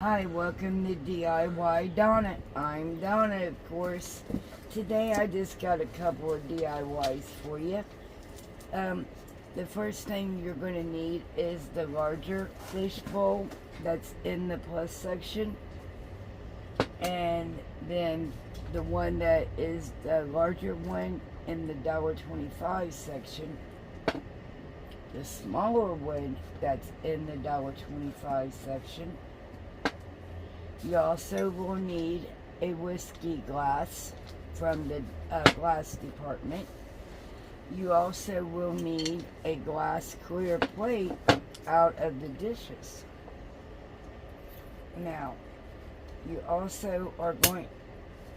Hi, welcome to DIY Donna. I'm Donna, of course. Today I just got a couple of DIYs for you. Um, the first thing you're going to need is the larger fish bowl that's in the plus section. And then the one that is the larger one in the $1.25 section. The smaller one that's in the $1.25 section. You also will need a whiskey glass from the glass department. You also will need a glass clear plate out of the dishes. Now, you also are going,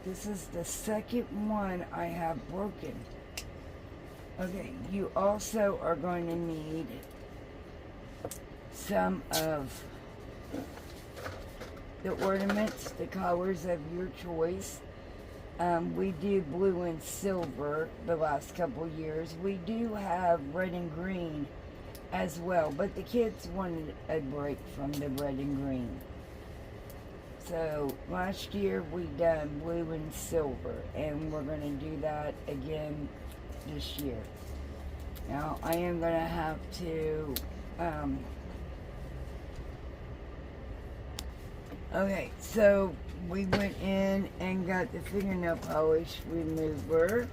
this is the second one I have broken. Okay, you also are going to need some of the ornaments, the colors of your choice. We do blue and silver the last couple years. We do have red and green as well, but the kids wanted a break from the red and green. So last year we done blue and silver, and we're going to do that again this year. Now I am going to have to okay, so we went in and got the fingernail polish remover.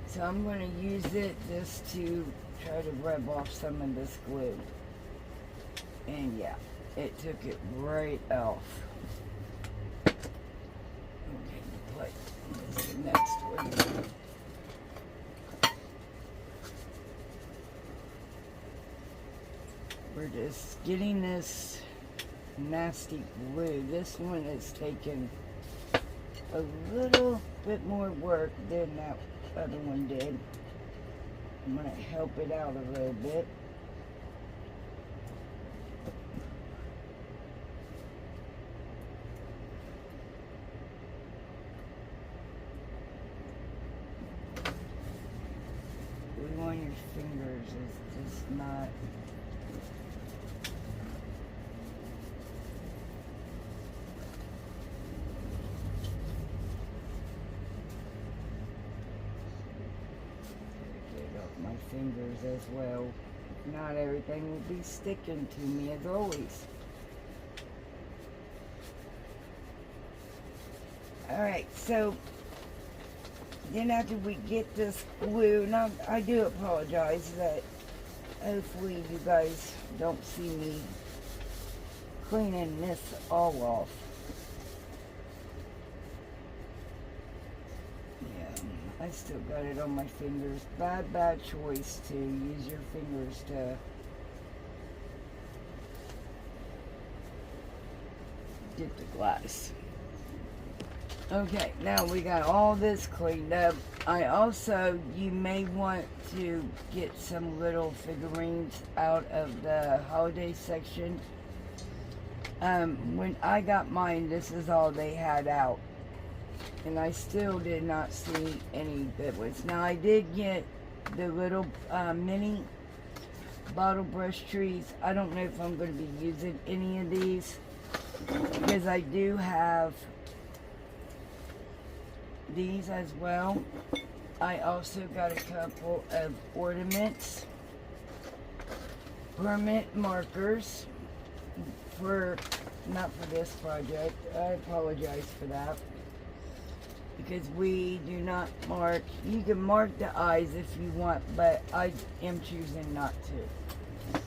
So I'm going to use it just to try to rub off some of this glue. And yeah, it took it right off. Okay, the plate. This is the next one. We're just getting this nasty glue. This one is taking a little bit more work than that other one did. I'm going to help it out a little bit. Glue on your fingers is just not... my fingers as well. Not everything will be sticking to me as always. Alright, so then after we get this glue, now I do apologize that hopefully you guys don't see me cleaning this all off. I still got it on my fingers. Bad choice to use your fingers to dip the glass. Okay, now we got all this cleaned up. You may want to get some little figurines out of the holiday section. When I got mine, this is all they had out. And I still did not see any good ones. Now I did get the little mini bottle brush trees. I don't know if I'm going to be using any of these, because I do have these as well. I also got a couple of ornaments, permanent markers for, not for this project. I apologize for that. Because we do not mark, you can mark the eyes if you want, but I am choosing not to.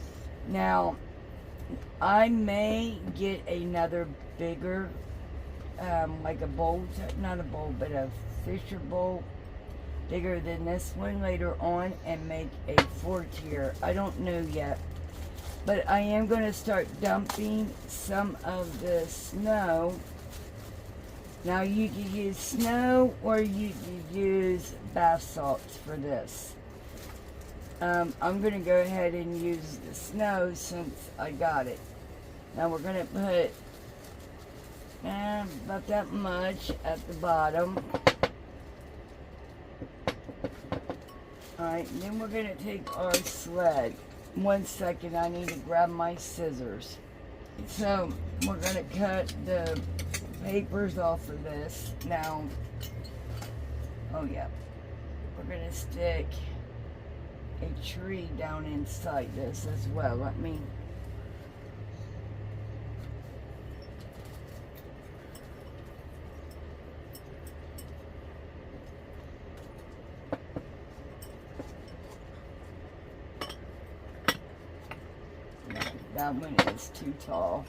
Now, I may get another bigger, like a bowl, not a bowl, but a Fisher bowl, bigger than this one later on, and make a 4-tier. I don't know yet, but I am going to start dumping some of the snow. Now you can use snow or you can use bath salts for this. I'm going to go ahead and use the snow since I got it. Now we're going to put about that much at the bottom. Alright, then we're going to take our sled. 1 second, I need to grab my scissors. So we're going to cut the papers off of this. Now, oh yeah, we're going to stick a tree down inside this as well. Let me that one is too tall.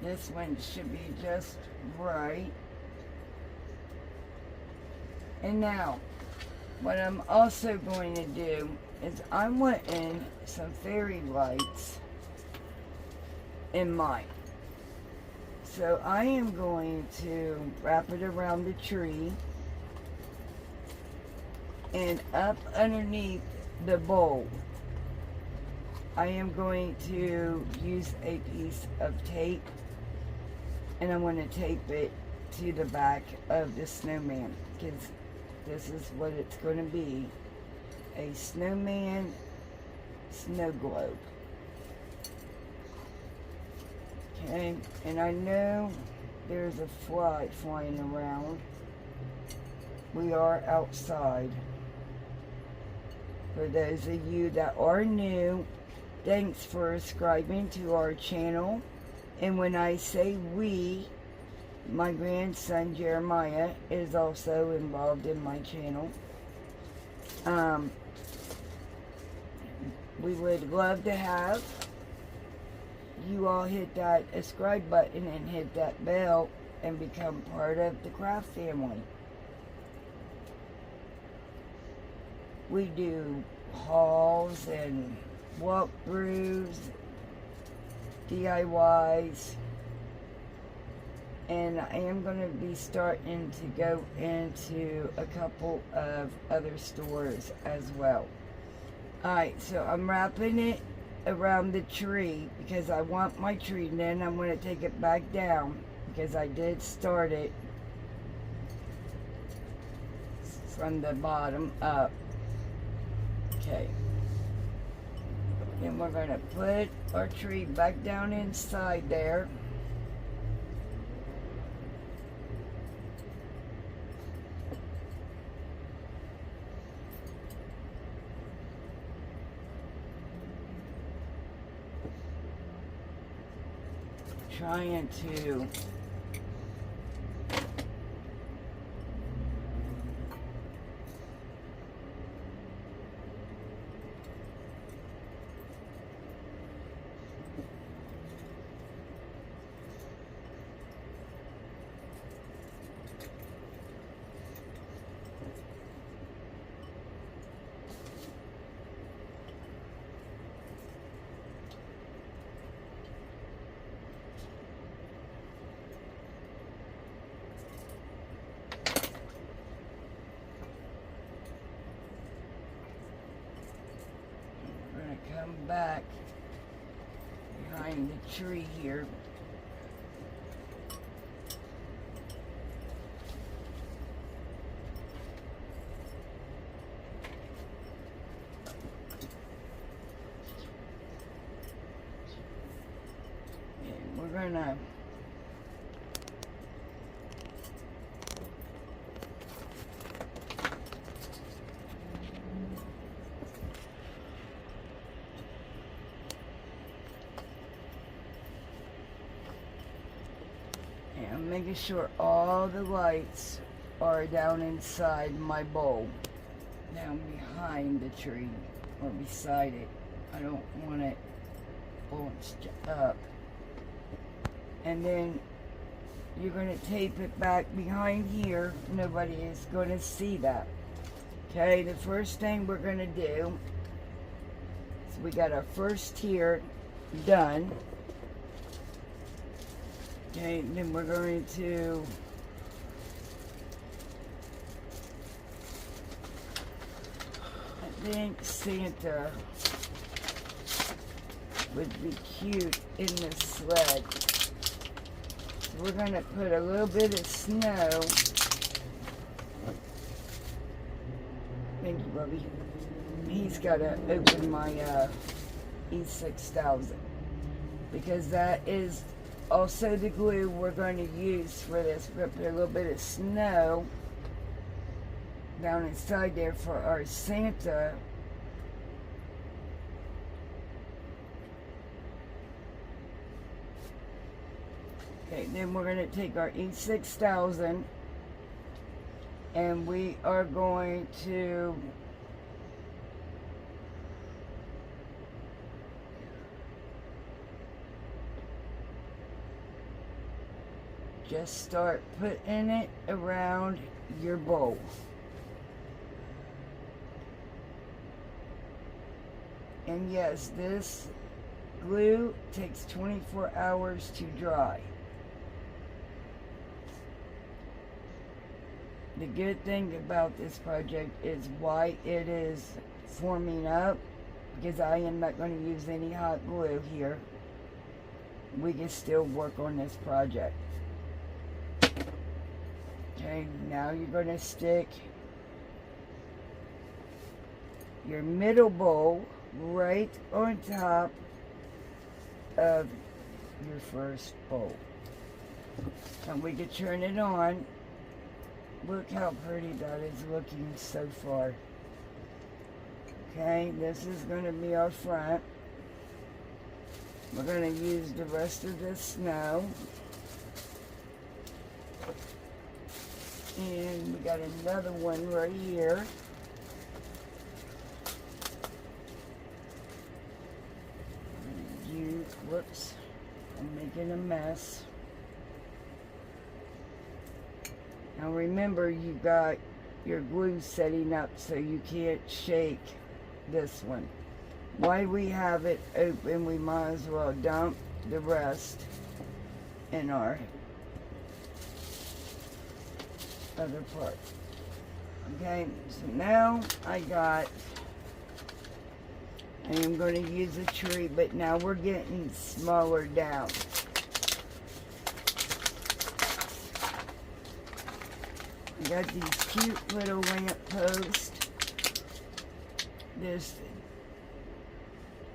This one should be just right. And now, what I'm also going to do is I'm wanting some fairy lights in mine. So I am going to wrap it around the tree and up underneath the bowl. I am going to use a piece of tape, and I'm going to tape it to the back of the snowman, because this is what it's going to be, a snowman snow globe. Okay, and I know there's a fly flying around. We are outside. For those of you that are new, thanks for subscribing to our channel. And when I say we, my grandson Jeremiah is also involved in my channel. We would love to have you all hit that subscribe button and hit that bell and become part of the craft family. We do hauls and walkthroughs, DIYs, and I am going to be starting to go into a couple of other stores as well. Alright, so I'm wrapping it around the tree because I want my tree, and then I'm going to take it back down because I did start it from the bottom up. Okay. Then we're going to put our tree back down inside there. Trying to come back behind the tree here. And we're gonna making sure all the lights are down inside my bowl, down behind the tree or beside it. I don't want it bunched up. And then you're going to tape it back behind here. Nobody is going to see that. Okay, the first thing we're going to do is we got our first tier done. Okay, then we're going to I think Santa would be cute in the sled. So we're going to put a little bit of snow. Thank you, Bubby. He's got to open my E6000. because that is also the glue we're going to use for this. We're going to put a little bit of snow down inside there for our Santa. Okay, then we're going to take our E6000 and we are going to just start putting it around your bowl. And yes, this glue takes 24 hours to dry. The good thing about this project is why it is forming up, because I am not going to use any hot glue here. We can still work on this project. Okay, now you're going to stick your middle bowl right on top of your first bowl. And we can turn it on. Look how pretty that is looking so far. Okay, this is going to be our front. We're going to use the rest of this snow. And we got another one right here. Whoops, I'm making a mess. Now remember, you got your glue setting up so you can't shake this one. While we have it open, we might as well dump the rest in our other part. Okay, so now I am going to use a tree, but now we're getting smaller down. I got these cute little lamp posts. This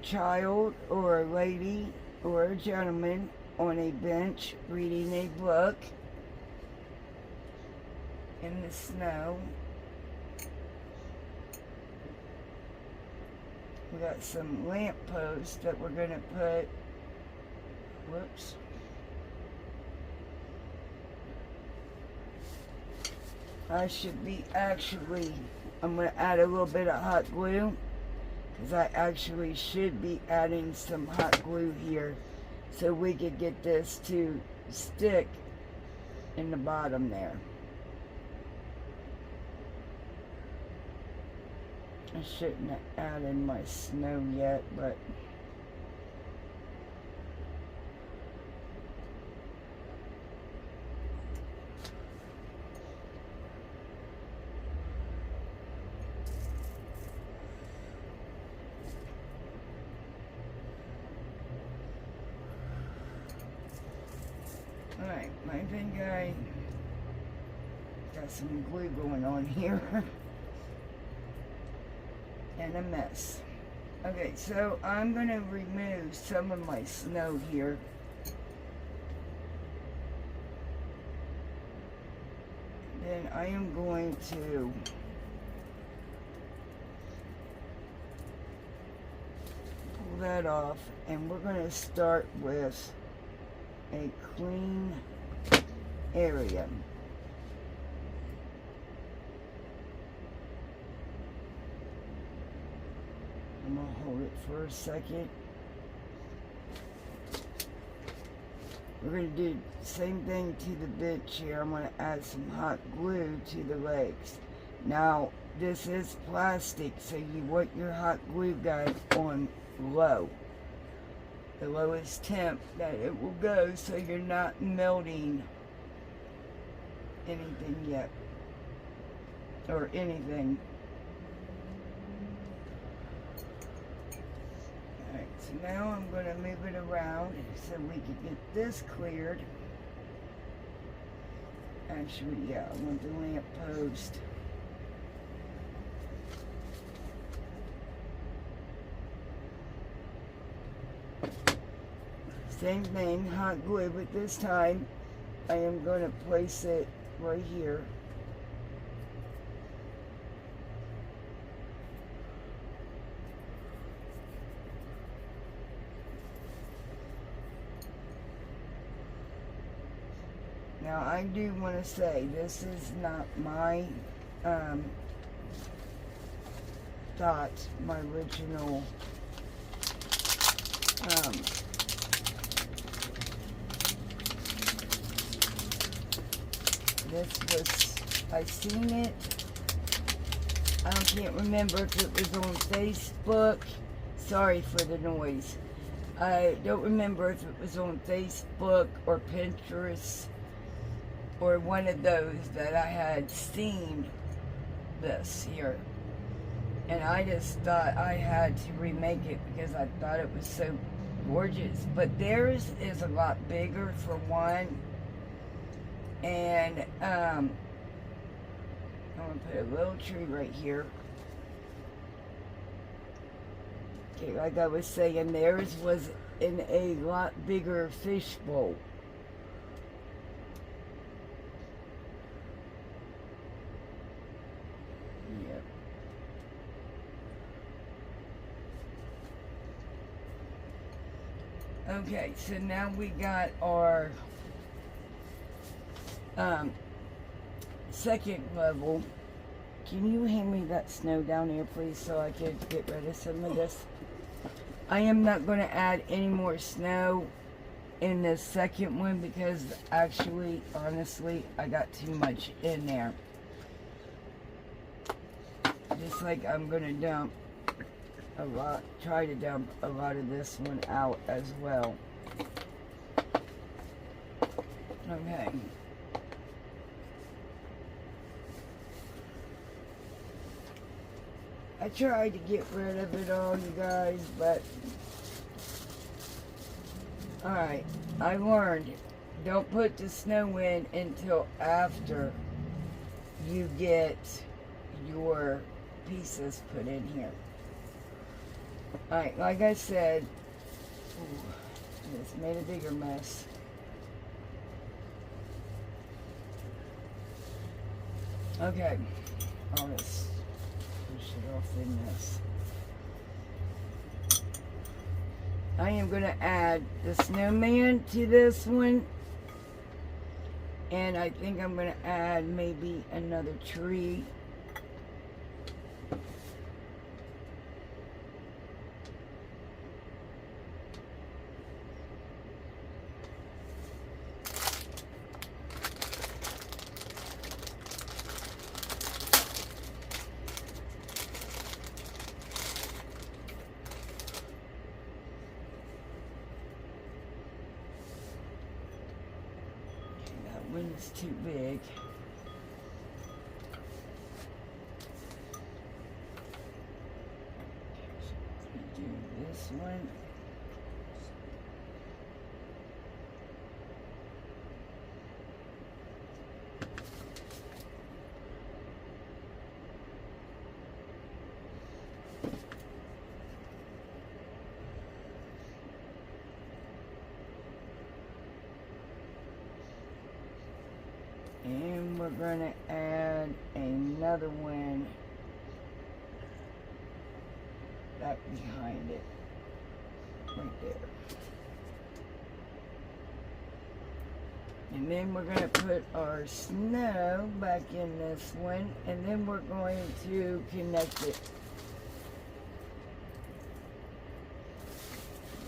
child or a lady or a gentleman on a bench reading a book in the snow. We got some lamp posts that we're going to put, whoops. I'm going to add a little bit of hot glue, because I actually should be adding some hot glue here so we could get this to stick in the bottom there. I shouldn't have added my snow yet, but alright, I think I got some glue going on here. And a mess. Okay, so I'm going to remove some of my snow here. Then I am going to pull that off, and we're going to start with a clean area. I'm going to hold it for a second. We're going to do the same thing to the bench here. I'm going to add some hot glue to the legs. Now, this is plastic, so you want your hot glue gun on low. The lowest temp that it will go, so you're not melting anything yet. Or anything. Alright, so now I'm going to move it around so we can get this cleared. Actually, yeah, I want the lamp post. Same thing, hot glue, but this time I am going to place it right here. Now I do want to say this is not my thought, my original this was, I seen it, I can't remember if it was on Facebook, sorry for the noise, I don't remember if it was on Facebook or Pinterest or one of those that I had seen this here. And I just thought I had to remake it because I thought it was so gorgeous. But theirs is a lot bigger for one. And I'm going to put a little tree right here. Okay, like I was saying, theirs was in a lot bigger fish bowl. Okay, so now we got our second level. Can you hand me that snow down here, please, so I can get rid of some of this? I am not going to add any more snow in the second one because actually, honestly, I got too much in there. Just like I'm going to dump a lot, try to dump a lot of this one out as well. Okay. I tried to get rid of it all, you guys, but alright, I learned, don't put the snow in until after you get your pieces put in here. Alright, like I said, it's made a bigger mess. Okay, I'll just push it off in this. I am going to add the snowman to this one. And I think I'm going to add maybe another tree. One is too big. Do this one. And we're going to add another one back behind it, right there. And then we're going to put our snow back in this one, and then we're going to connect it.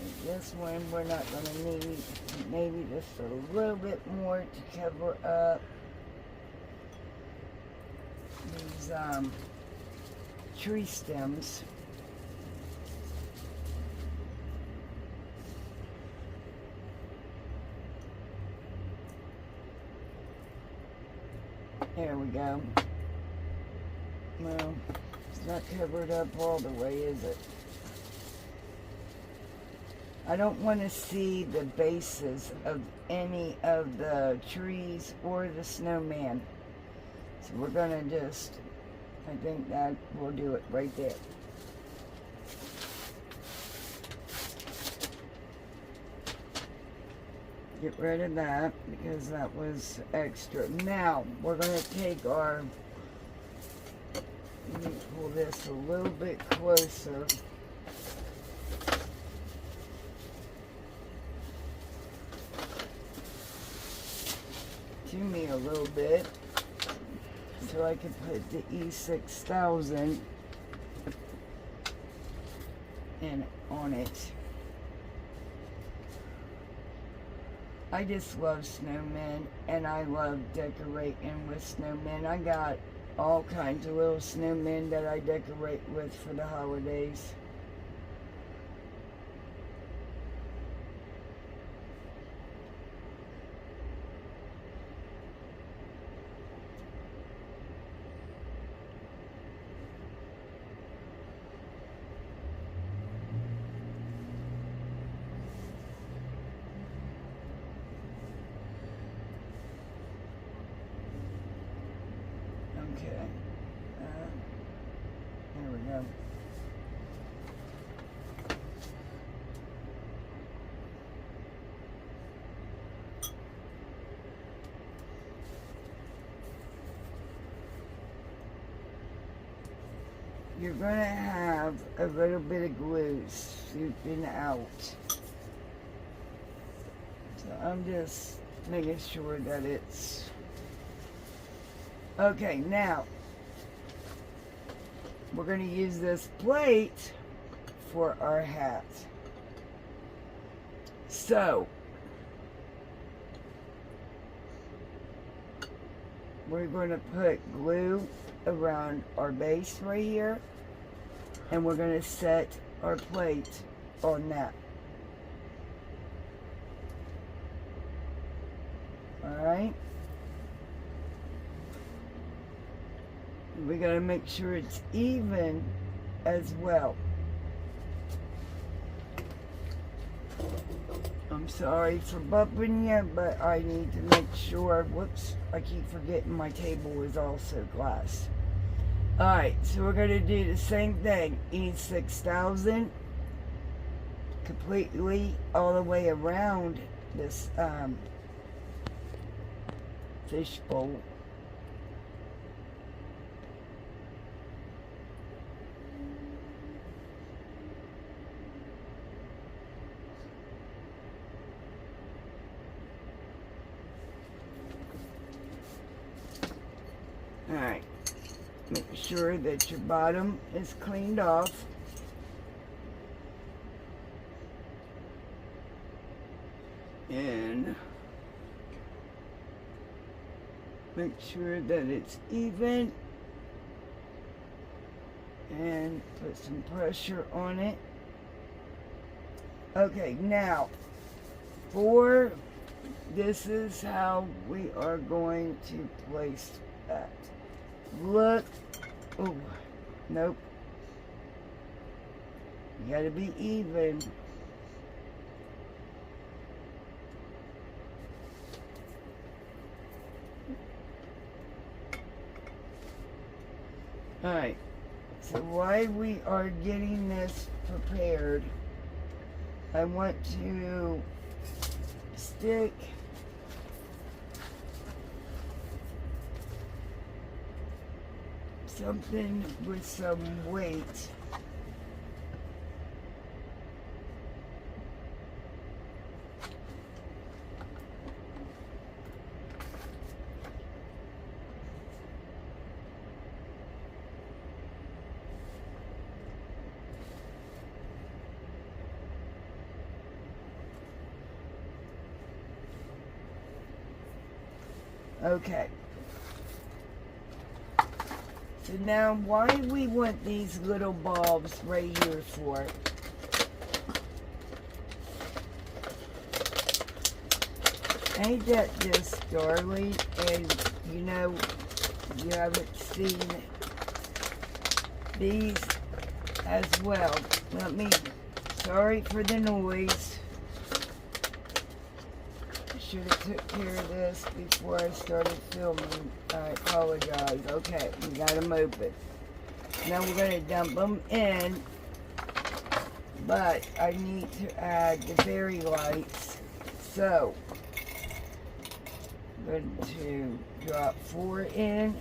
And this one we're not going to need, maybe just a little bit more to cover up these tree stems. There we go. Well, it's not covered up all the way, is it? I don't want to see the bases of any of the trees or the snowman. So we're going to just, I think that will do it right there. Get rid of that because that was extra. Now, we're going to take our, let me pull this a little bit closer. To me a little bit so I can put the E6000 in on it. I just love snowmen, and I love decorating with snowmen. I got all kinds of little snowmen that I decorate with for the holidays. Okay, there we go. You're going to have a little bit of glue seeping out. So I'm just making sure that it's okay. Now we're going to use this plate for our hat. So we're going to put glue around our base right here, and we're going to set our plate on that. Alright? We got to make sure it's even as well. I'm sorry for bumping you, but I need to make sure. Whoops, I keep forgetting my table is also glass. Alright, so we're going to do the same thing. E6000 completely all the way around this fish bowl. Alright, make sure that your bottom is cleaned off. And make sure that it's even. And put some pressure on it. Okay, now, this is how we are going to place that. Look, oh, nope. You gotta be even. Alright, so while we are getting this prepared, I want to stick something with some weight. Okay. So now why we want these little bulbs right here for? Ain't that just darling? And you know, you haven't seen these as well. Sorry for the noise. Should have took care of this before I started filming. I apologize. Okay, we got them open. Now we're going to dump them in, but I need to add the fairy lights. So going to drop 4 in.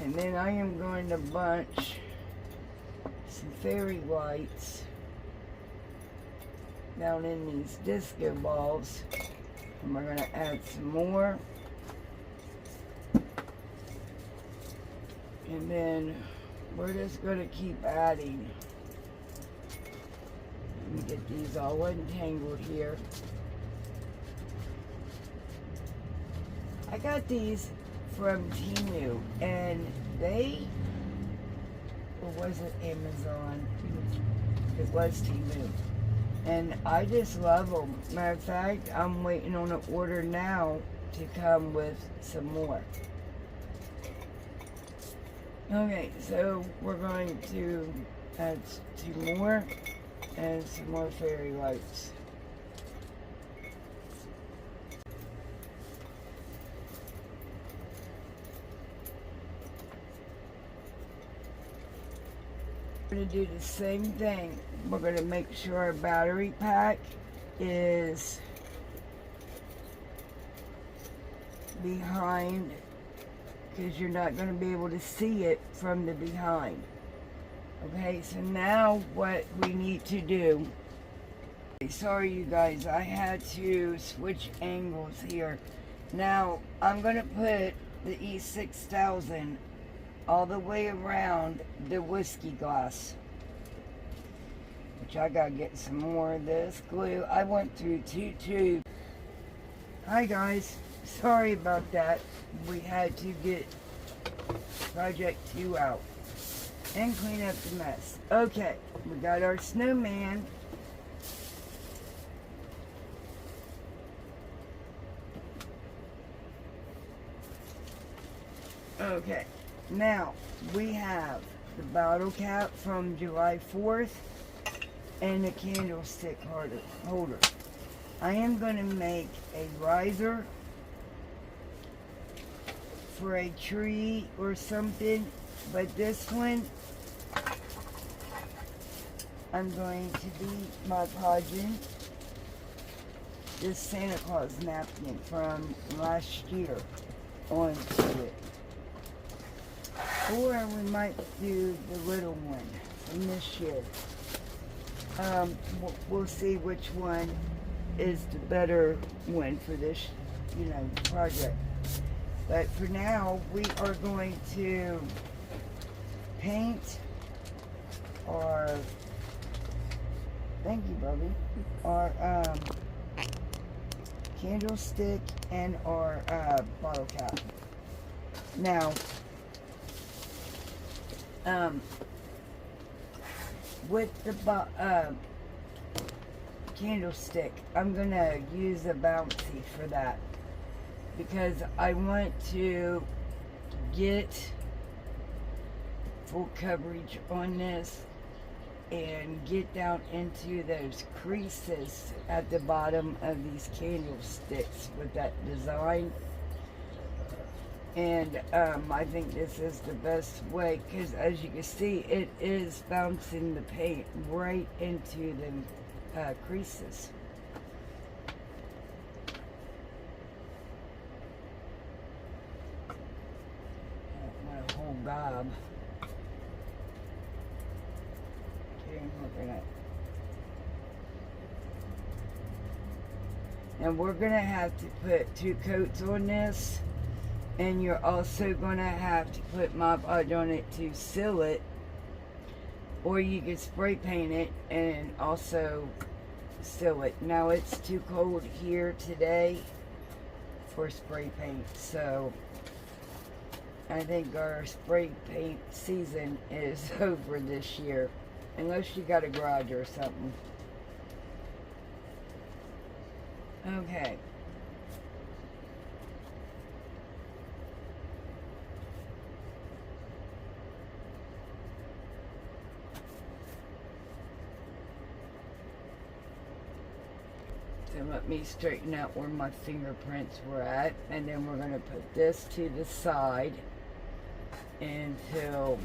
And then I am going to bunch some fairy lights down in these disco balls. And we're going to add some more. And then we're just going to keep adding. Let me get these all untangled here. I got these from Temu, and they, or was it Amazon? It was Temu. And I just love them. Matter of fact, I'm waiting on an order now to come with some more. Okay, so we're going to add 2 more and some more fairy lights. We're going to do the same thing. We're going to make sure our battery pack is behind, because you're not going to be able to see it from the behind. Okay, so now what we need to do, sorry you guys, I had to switch angles here. Now I'm going to put the E6000 all the way around the whiskey glass, which I gotta get some more of this glue. I went through 2 tubes. Hi guys, sorry about that. We had to get project 2 out and clean up the mess. Okay, we got our snowman. Okay, now we have the bottle cap from July 4th and the candlestick holder. I am going to make a riser for a tree or something, but this one I'm going to be my Podgin, this Santa Claus napkin from last year onto it. Or we might do the little one from this year. We'll see which one is the better one for this, project. But for now, we are going to paint our, thank you, Bubby, our candlestick and our bottle cap. Now, with the candlestick, I'm gonna use a bouncy for that, because I want to get full coverage on this and get down into those creases at the bottom of these candlesticks with that design. And I think this is the best way, because as you can see, it is bouncing the paint right into the creases. I want a whole gob. Okay, we're gonna. And we're gonna have to put 2 coats on this. And you're also going to have to put Mod Podge on it to seal it. Or you can spray paint it and also seal it. Now it's too cold here today for spray paint. So I think our spray paint season is over this year. Unless you got a garage or something. Okay. So let me straighten out where my fingerprints were at, and then we're going to put this to the side until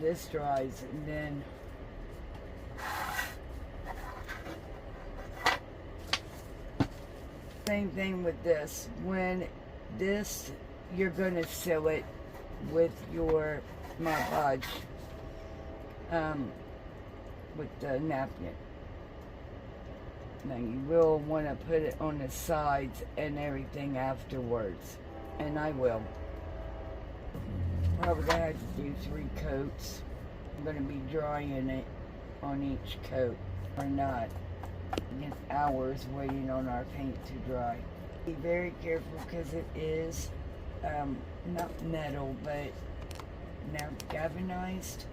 this dries, and then same thing with this. When this, you're gonna seal it with your Mod Podge, with the napkin. Now you will want to put it on the sides and everything afterwards, and I will. Probably gonna have to do 3 coats. I'm gonna be drying it on each coat, or not. Get hours waiting on our paint to dry. Be very careful because it is not metal, but now galvanized.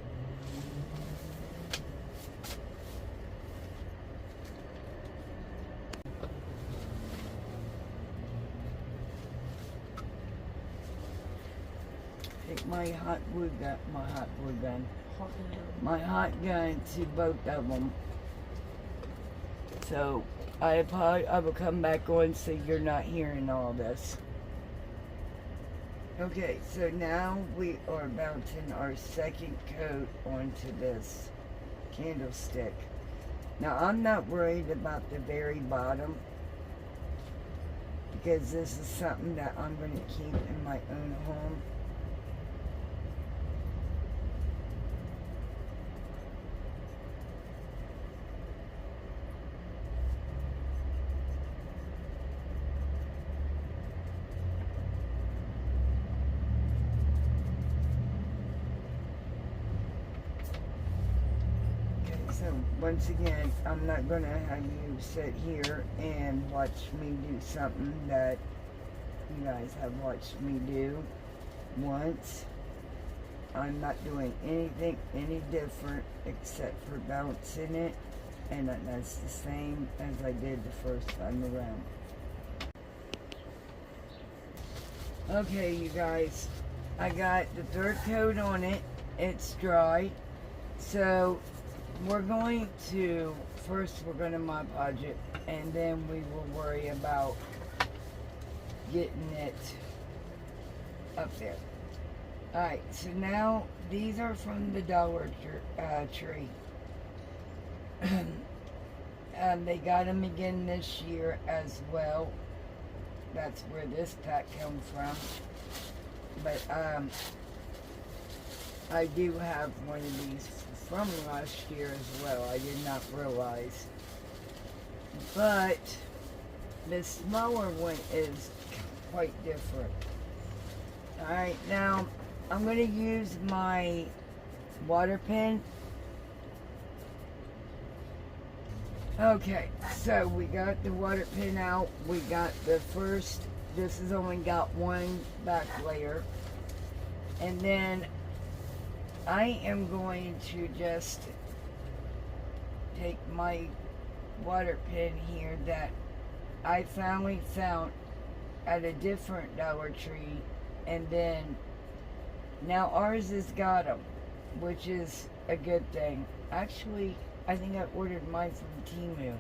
Take my hot gun to both of them. So I will come back on so you're not hearing all this. Okay, so now we are mounting our second coat onto this candlestick. Now I'm not worried about the very bottom, because this is something that I'm going to keep in my own home. So once again, I'm not going to have you sit here and watch me do something that you guys have watched me do once. I'm not doing anything any different except for bouncing it, and that's the same as I did the first time around. Okay, you guys, I got the third coat on it. It's dry. So we're going to, first we're going to Mod Podge it, and then we will worry about getting it up there. Alright, so now these are from the Dollar Tree. They got them again this year as well. That's where this pack comes from. But I do have one of these from last year as well. I did not realize. But the smaller one is quite different. Alright, now I'm going to use my water pen. Okay, so we got the water pen out. We got the first, this has only got one back layer. And then I am going to just take my water pen here that I finally found at a different Dollar Tree, and then now ours has got them, which is a good thing. Actually, I think I ordered mine from Temu.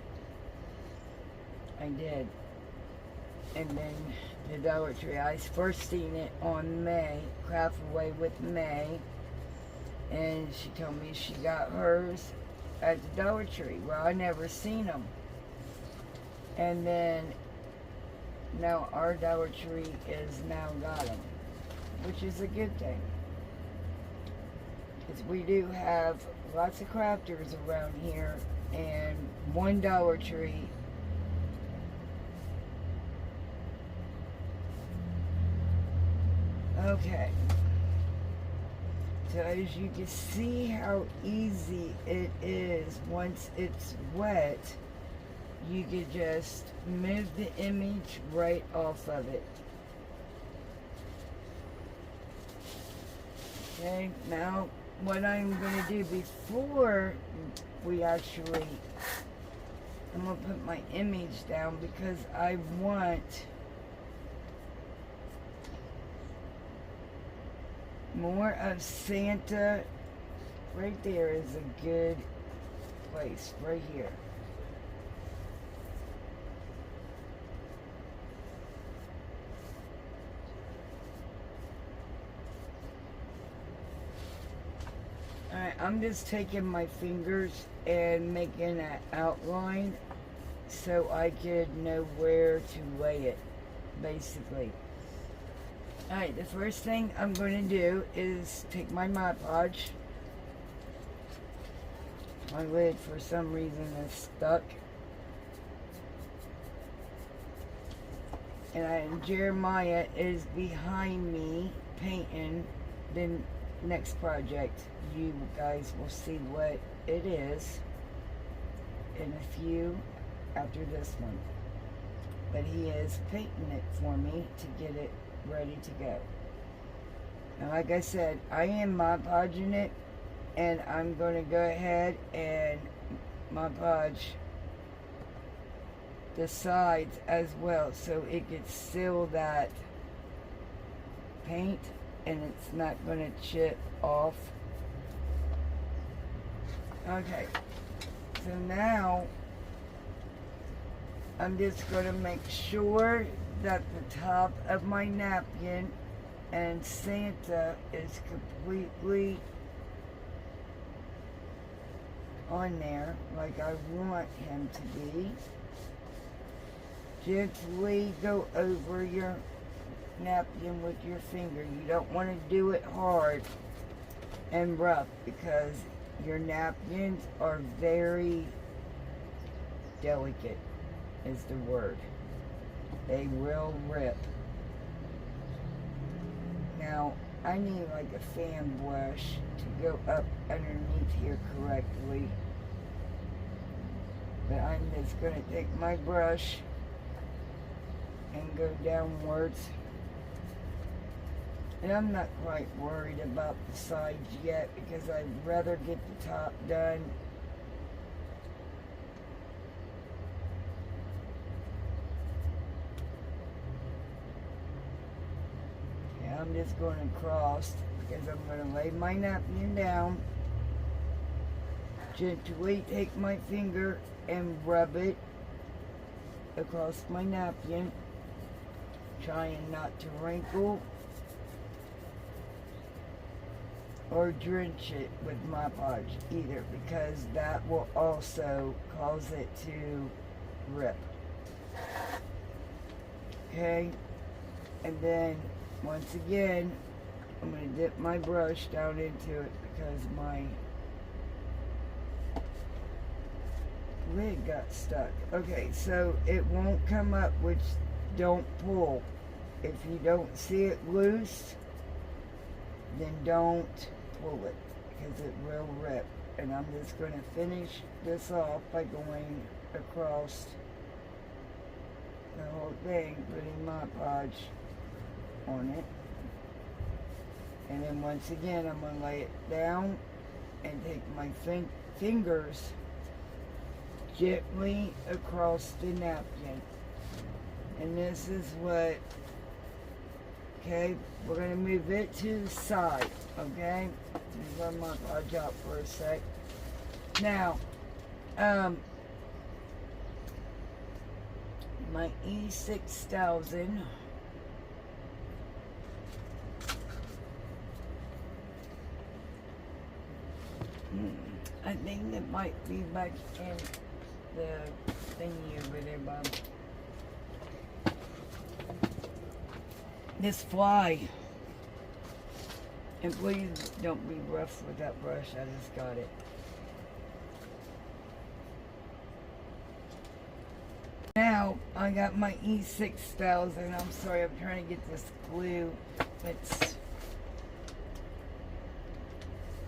I did. And then the Dollar Tree, I first seen it on May, Craft Away with May. And she told me she got hers at the Dollar Tree. Well, I never seen them. And then now our Dollar Tree is now got them, which is a good thing. Because we do have lots of crafters around here, and one Dollar Tree. Okay. So as you can see how easy it is once it's wet, you can just move the image right off of it. Okay, now what I'm going to do before we actually, I'm going to put my image down because I want more of Santa. Right there is a good place, right here. I'm just taking my fingers and making an outline so I could know where to lay it, basically. Alright, the first thing I'm going to do is take my Mod Podge. My lid, for some reason, is stuck. And Jeremiah is behind me painting the next project. You guys will see what it is in a few after this one. But he is painting it for me to get it ready to go. Now, like I said, I am Mod Podging it, and I'm going to go ahead and Mod Podge the sides as well, so it could seal that paint and it's not going to chip off. Okay, so now I'm just going to make sure that the top of my napkin and Santa is completely on there like I want him to be. Gently go over your napkin with your finger. You don't want to do it hard and rough because your napkins are very delicate, is the word. They will rip. Now, I need like a fan brush to go up underneath here correctly. But I'm just going to take my brush and go downwards. And I'm not quite worried about the sides yet because I'd rather get the top done. Okay, I'm just going across because I'm going to lay my napkin down. Gently take my finger and rub it across my napkin, trying not to wrinkle or drench it with Mod Podge either, because that will also cause it to rip. Okay, and then once again I'm going to dip my brush down into it because my lid got stuck. Okay, so it won't come up, which don't pull. If you don't see it loose, then don't pull it because it will rip. And I'm just going to finish this off by going across the whole thing, putting Mod Podge on it. And then once again I'm going to lay it down and take my fingers gently across the napkin. And this is what, okay, we're going to move it to the side, okay? Just let my Podge out for a sec. Now, my E6000, I think it might be back in the thingy over there, Bob. This fly. And please don't be rough with that brush. I just got it. Now, I got my E6000. I'm sorry, I'm trying to get this glue.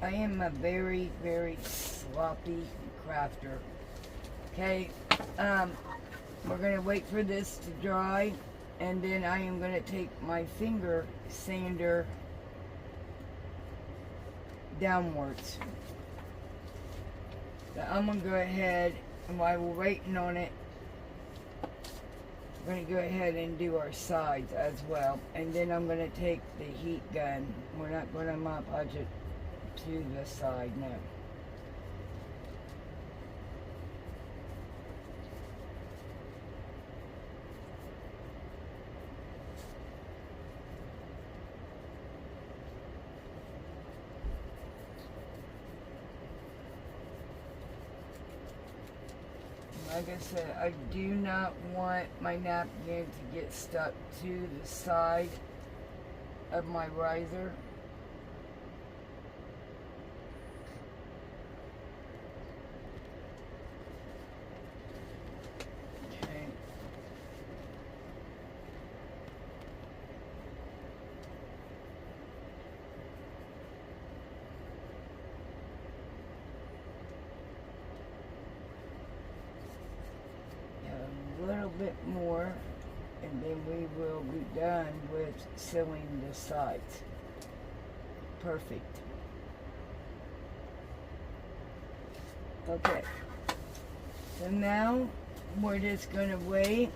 I am a very, very sloppy crafter. Okay, we're going to wait for this to dry, and then I am going to take my finger sander downwards. So I'm going to go ahead, and while we're waiting on it, we're going to go ahead and do our sides as well. And then I'm going to take the heat gun. We're not going to Mod Podge it to the side, no. Like I said, I do not want my napkin to get stuck to the side of my riser. Okay. A little bit more, and then we will be done with sewing the sides. Perfect. Okay, so now we're just going to wait.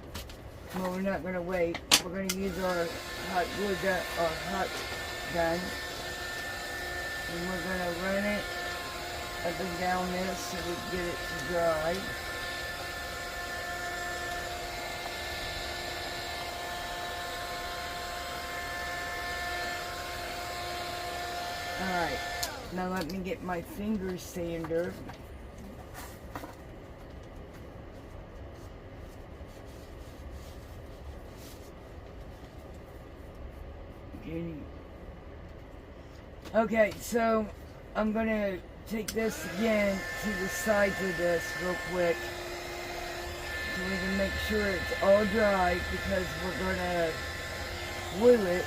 Well, we're not going to wait. We're going to use our hot glue gun, our hot gun, and we're going to run it up and down this so we get it to dry. Alright, now let me get my finger sander. Okay, so I'm going to take this again to the sides of this real quick so we can make sure it's all dry, because we're going to glue it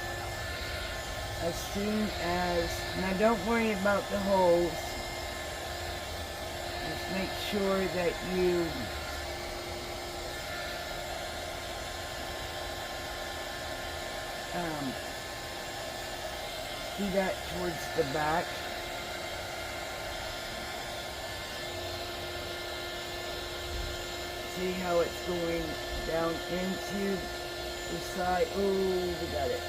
as soon as, now don't worry about the holes, just make sure that you do that towards the back. See how it's going down into the side. Oh, we got it.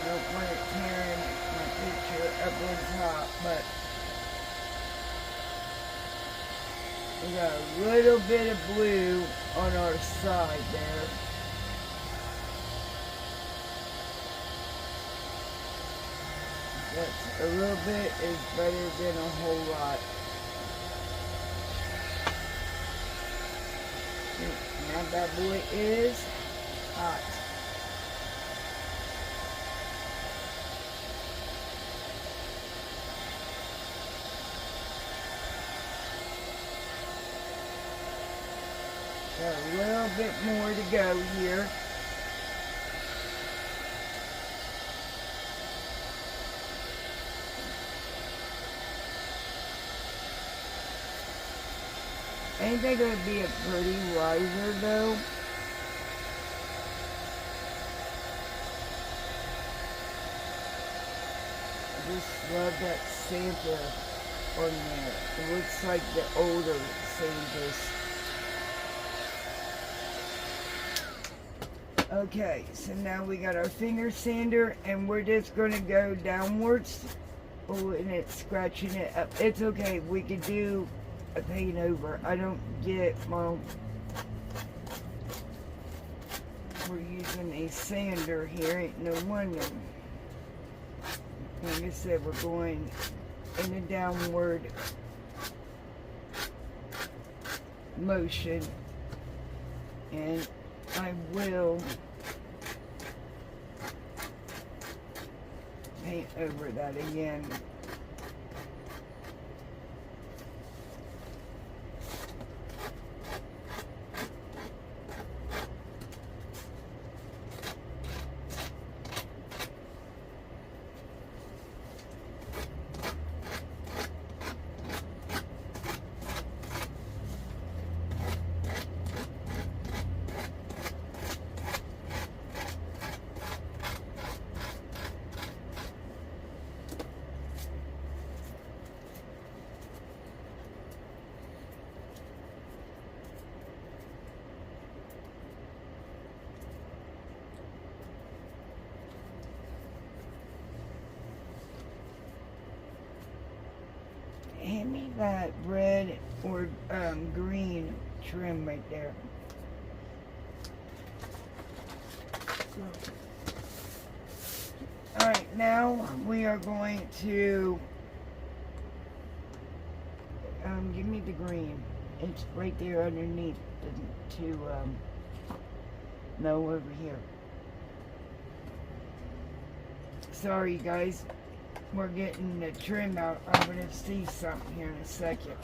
I don't want it tearing my picture up on top, but we got a little bit of blue on our side there. That's a little bit is better than a whole lot. Now that boy is hot. Got a little bit more to go here. Ain't that gonna be a pretty riser though? I just love that Santa on there. It looks like the older Santas. Okay, so now we got our finger sander, and we're just going to go downwards. Oh, and it's scratching it up. It's okay, we could do a paint over. I don't get, well, we're using a sander here, ain't no wonder. Like I said, we're going in a downward motion, and I will paint over that again. Hand me that red or green trim right there. Alright, now we are going to give me the green. It's right there underneath the two no, over here. Sorry guys, we're getting the trim out. I'm gonna see something here in a second.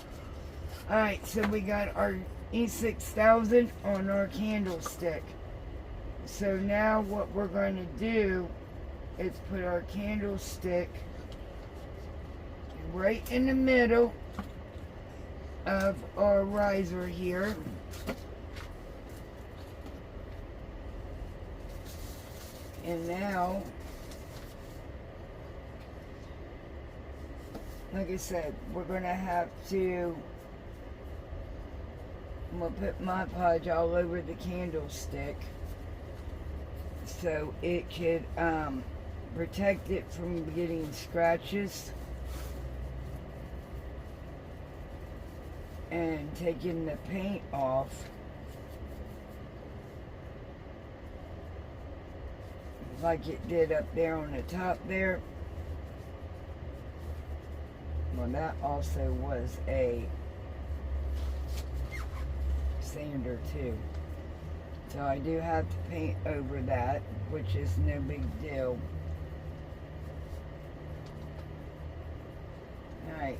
Alright, so we got our E6000 on our candlestick. So now what we're going to do is put our candlestick right in the middle of our riser here. And now, like I said, we're going to have to, I'm going to put Mod Podge all over the candlestick so it could protect it from getting scratches and taking the paint off. Like it did up there on the top there. Well, that also was a sander too. So I do have to paint over that, which is no big deal. Alright.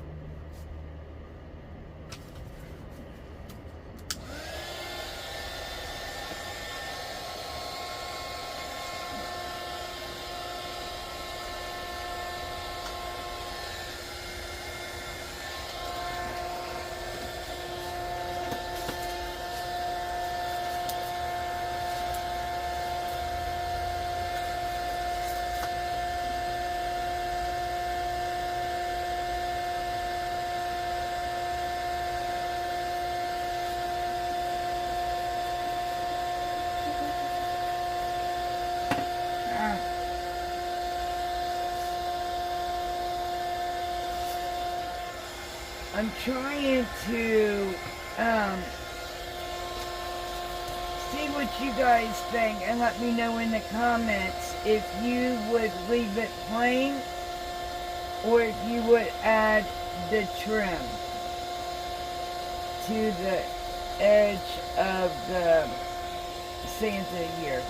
I'm trying to see what you guys think and let me know in the comments if you would leave it plain or if you would add the trim to the edge of the Santa here.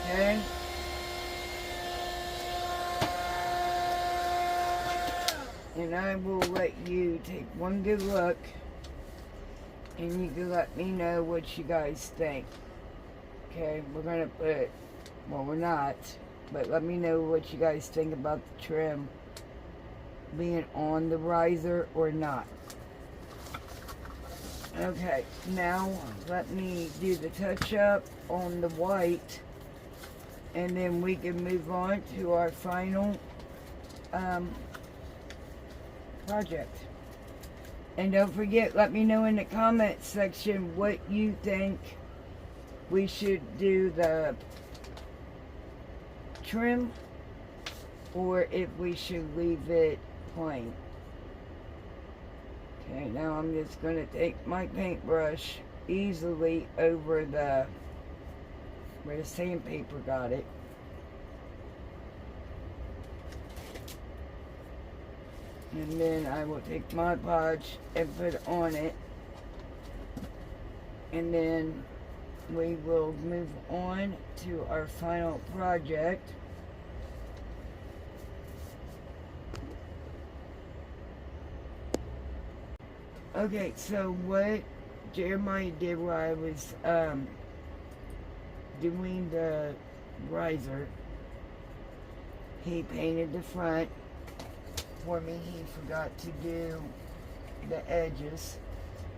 Okay. And I will let you take one good look and you can let me know what you guys think. Okay, we're gonna put, well, we're not, but let me know what you guys think about the trim being on the riser or not. Okay, now let me do the touch up on the white and then we can move on to our final project. And don't forget, let me know in the comments section what you think we should do the trim or if we should leave it plain. Okay, now I'm just going to take my paintbrush easily over where the sandpaper got it. And then I will take Mod Podge and put it on it. And then we will move on to our final project. Okay, so what Jeremiah did while I was doing the riser, he painted the front for me. He forgot to do the edges,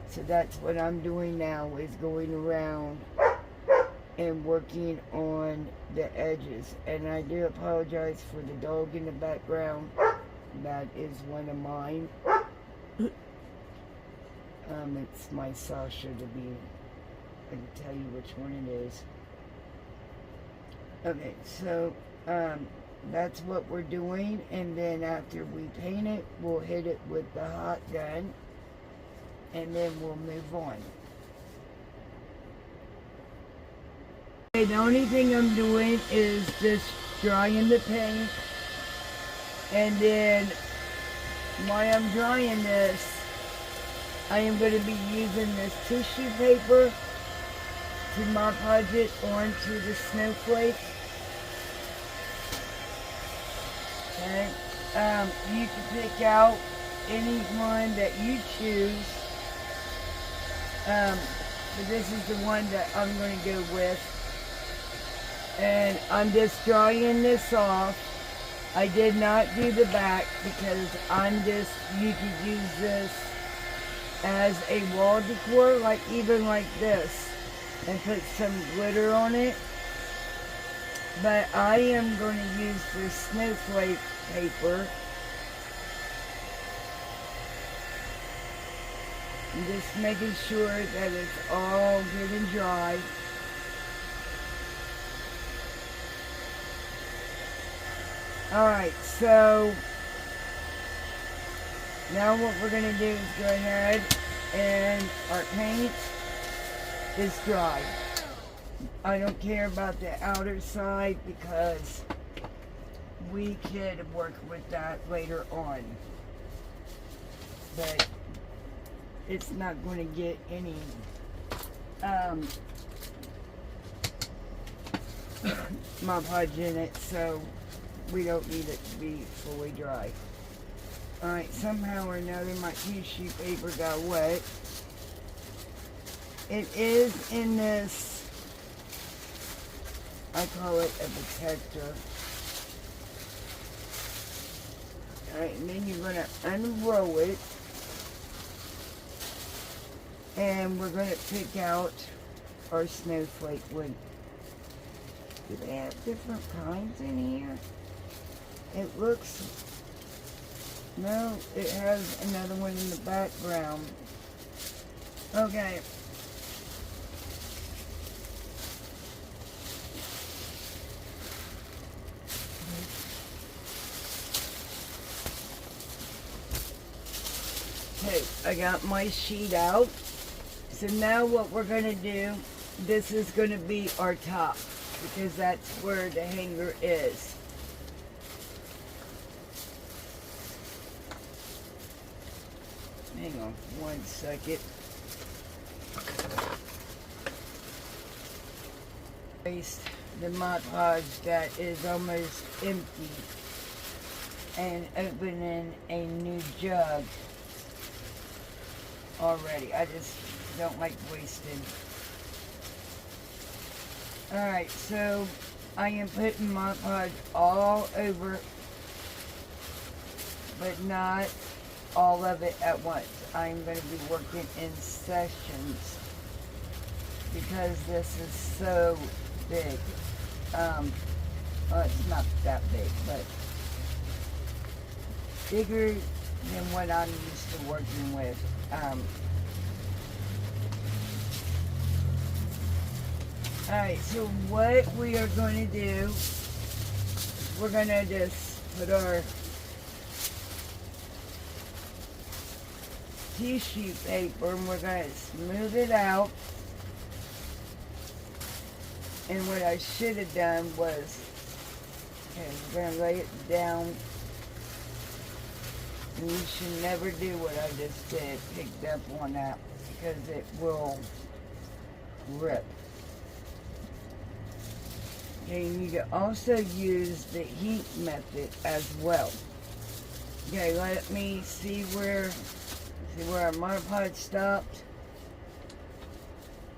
so that's what I'm doing now, is going around and working on the edges. And I do apologize for the dog in the background. That is one of mine. It's my Sasha to be, I can tell you which one it is. Okay, so that's what we're doing, and then after we paint it, we'll hit it with the hot gun, and then we'll move on. Okay, the only thing I'm doing is just drying the paint, and then while I'm drying this, I am going to be using this tissue paper to Mod Podge it onto the snowflake. Okay. You can pick out any one that you choose. But this is the one that I'm going to go with. And I'm just drying this off. I did not do the back because you could use this as a wall decor, like even like this, and put some glitter on it. But I am going to use this snowflake paper. I'm just making sure that it's all good and dry. Alright, so now what we're going to do is go ahead and our paint is dry. I don't care about the outer side because we could work with that later on. But it's not going to get any Mod Podge in it, so we don't need it to be fully dry. Alright, somehow or another my tissue paper got wet. It is in this, I call it a protector. Alright, and then you're going to unroll it. And we're going to pick out our snowflake wood. Do they have different kinds in here? It looks... No, it has another one in the background. Okay. Okay, I got my sheet out. So now what we're going to do, this is going to be our top, because that's where the hanger is. Hang on 1 second. Place the Mod Podge that is almost empty and opening a new jug already. I just don't like wasting. Alright, so I am putting Mod Podge all over, but not all of it at once. I'm going to be working in sessions because this is so big. Well, it's not that big, but bigger than what I'm used to working with. Alright, so what we are going to do, we're going to just put our tissue paper and we're going to smooth it out. And what I should have done was, okay, we're going to lay it down. And you should never do what I just did, picked up on that, because it will rip. Okay, you can also use the heat method as well. Okay, let me see where our Mod Podge stopped.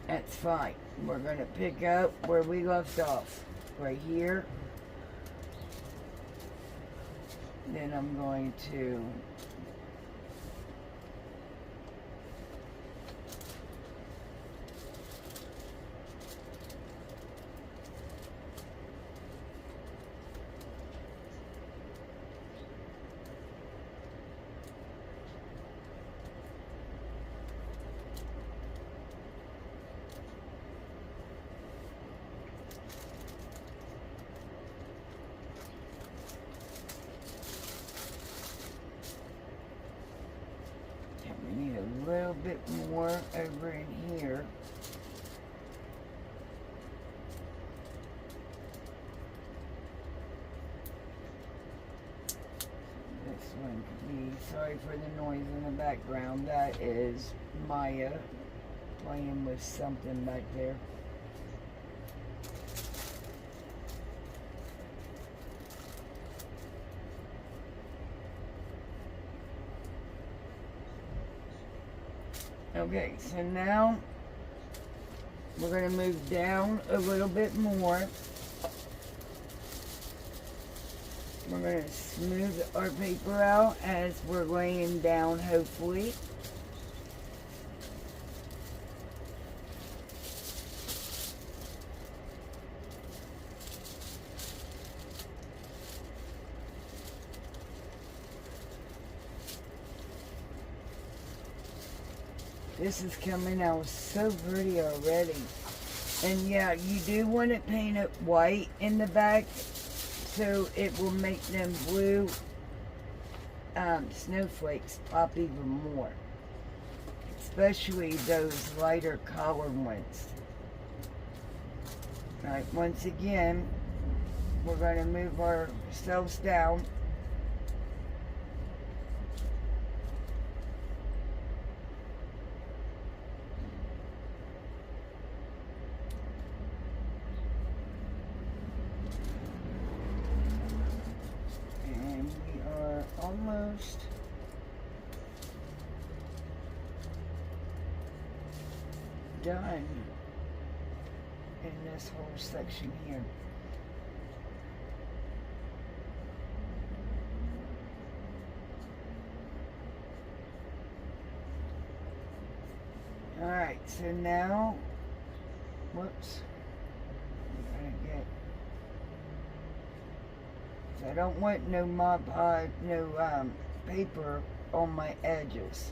That's fine. We're going to pick up where we left off, right here. Then I'm going to a little bit more over in here. one could be. Sorry for the noise in the background. That is Maya playing with something back there. Okay, so now we're going to move down a little bit more. We're going to smooth our paper out as we're laying down, hopefully. This is coming out so pretty already. And yeah, you do want to paint it white in the back so it will make them blue snowflakes pop even more. Especially those lighter color ones. Alright, once again, we're going to move ourselves down. Almost done in this whole section here. Alright, so now, whoops, I don't want no Mod Podge, no paper on my edges.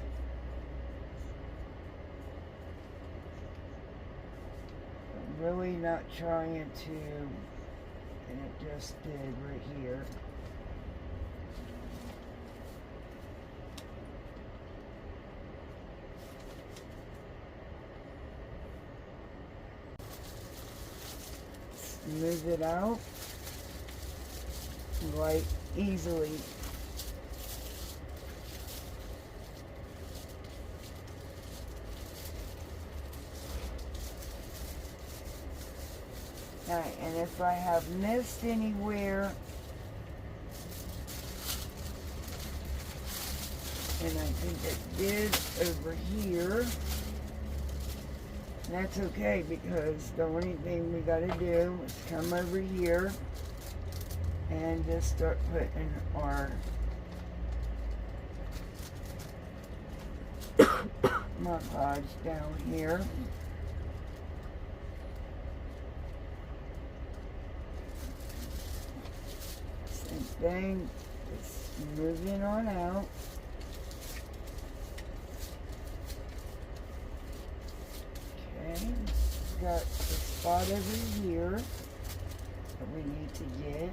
I'm really not trying to, and it just did right here. Smooth it out. Right, easily. Alright, and if I have missed anywhere, and I think it did over here, that's okay, because the only thing we gotta do is come over here and just start putting our Mod Podge down here. Same thing, just moving on out. Okay, got the spot over here that we need to get.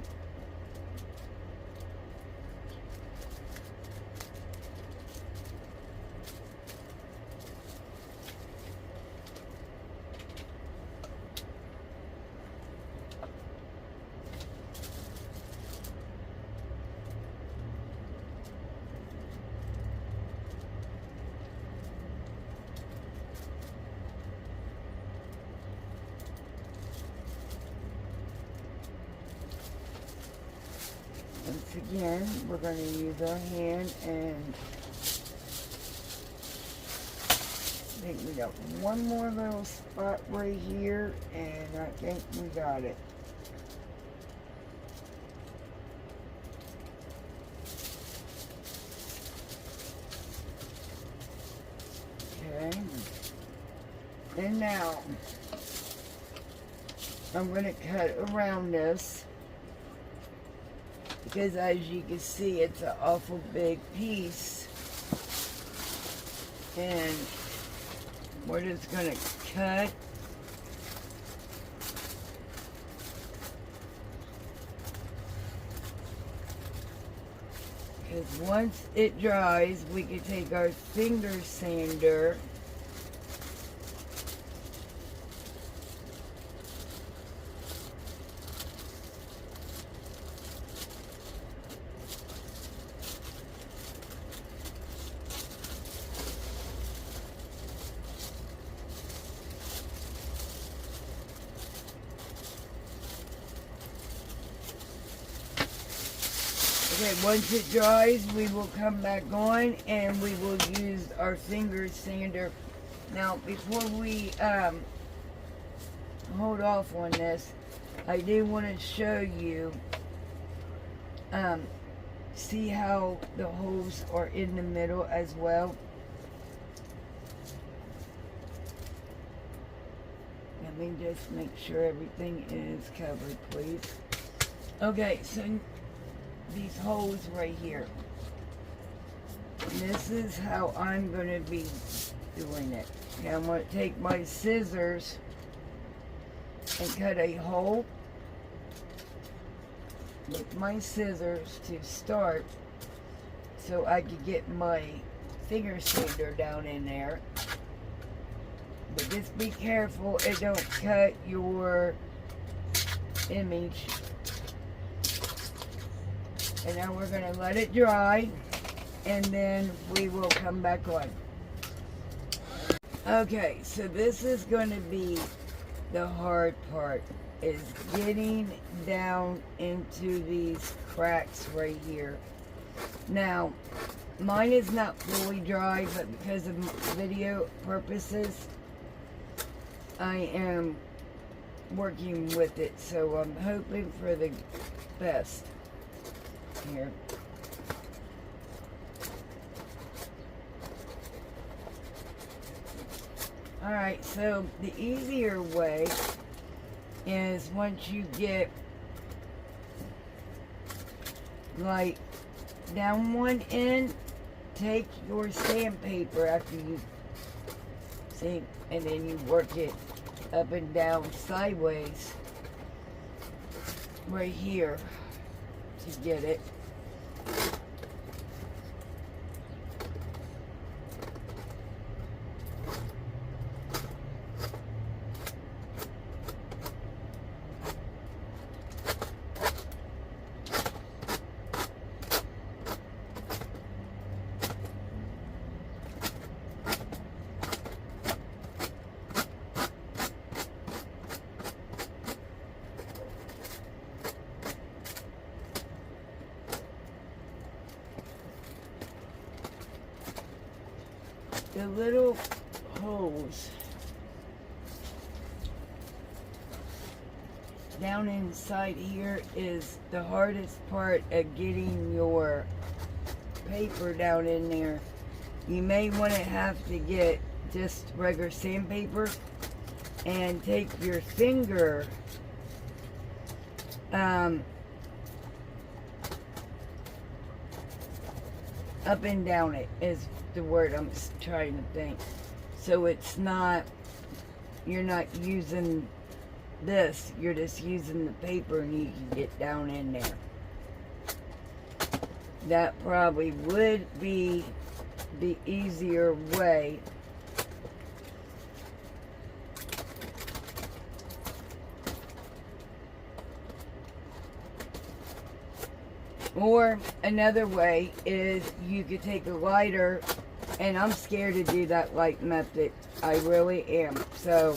Once again, we're going to use our hand, and I think we got one more little spot right here, and I think we got it. Okay. And now, I'm going to cut around this. Because as you can see, it's an awful big piece. And we're just going to cut. Because once it dries, we can take our finger sander Okay, once it dries, we will come back on and we will use our finger sander. Now, before we hold off on this, I do want to show you, see how the holes are in the middle as well. Let me just make sure everything is covered, please. Okay, so these holes right here. This is how I'm going to be doing it. Okay, I'm going to take my scissors and cut a hole with my scissors to start, so I could get my finger sander down in there. But just be careful it don't cut your image. And now we're going to let it dry, and then we will come back on. Okay, so this is going to be the hard part, is getting down into these cracks right here. Now, mine is not fully dry, but because of video purposes, I am working with it, so I'm hoping for the best here. Alright, so the easier way is once you get like down one end, take your sandpaper after you see, and then you work it up and down sideways right here to get it. The little holes down inside here is the hardest part of getting your paper down in there. You may want to have to get just regular sandpaper and take your finger up and down it is the word I'm trying to think. So it's not, you're not using this, you're just using the paper and you can get down in there. That probably would be the easier way. Or another way is you could take a lighter, and I'm scared to do that light method. I really am. So,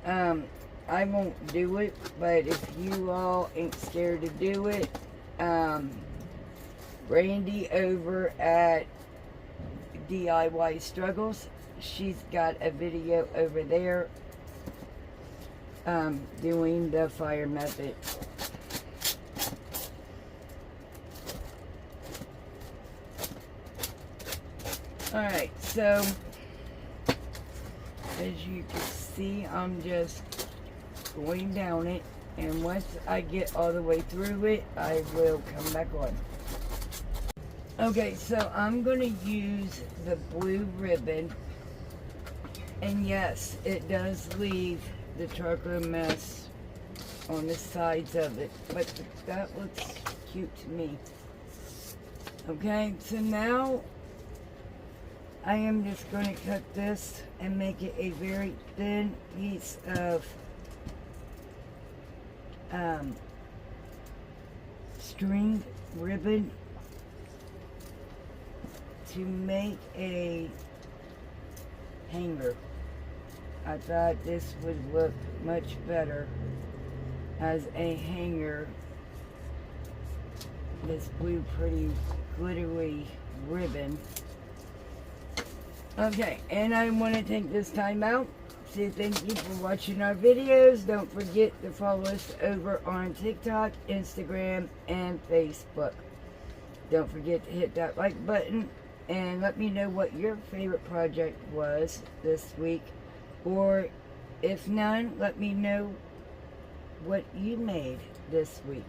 I won't do it, but if you all ain't scared to do it, Brandy over at DIY Struggles, she's got a video over there doing the fire method. Alright, so as you can see, I'm just going down it, and once I get all the way through it, I will come back on. Okay, so I'm going to use the blue ribbon, and yes, it does leave the chocolate mess on the sides of it, but that looks cute to me. Okay, so now I am just going to cut this and make it a very thin piece of string ribbon to make a hanger. I thought this would look much better as a hanger this blue pretty glittery ribbon. Okay, and I want to take this time out to say thank you for watching our videos. Don't forget to follow us over on TikTok, Instagram, and Facebook. Don't forget to hit that like button and let me know what your favorite project was this week. Or if none, let me know what you made this week.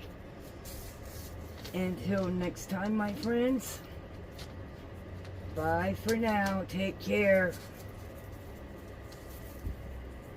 Until next time, my friends. Bye for now. Take care.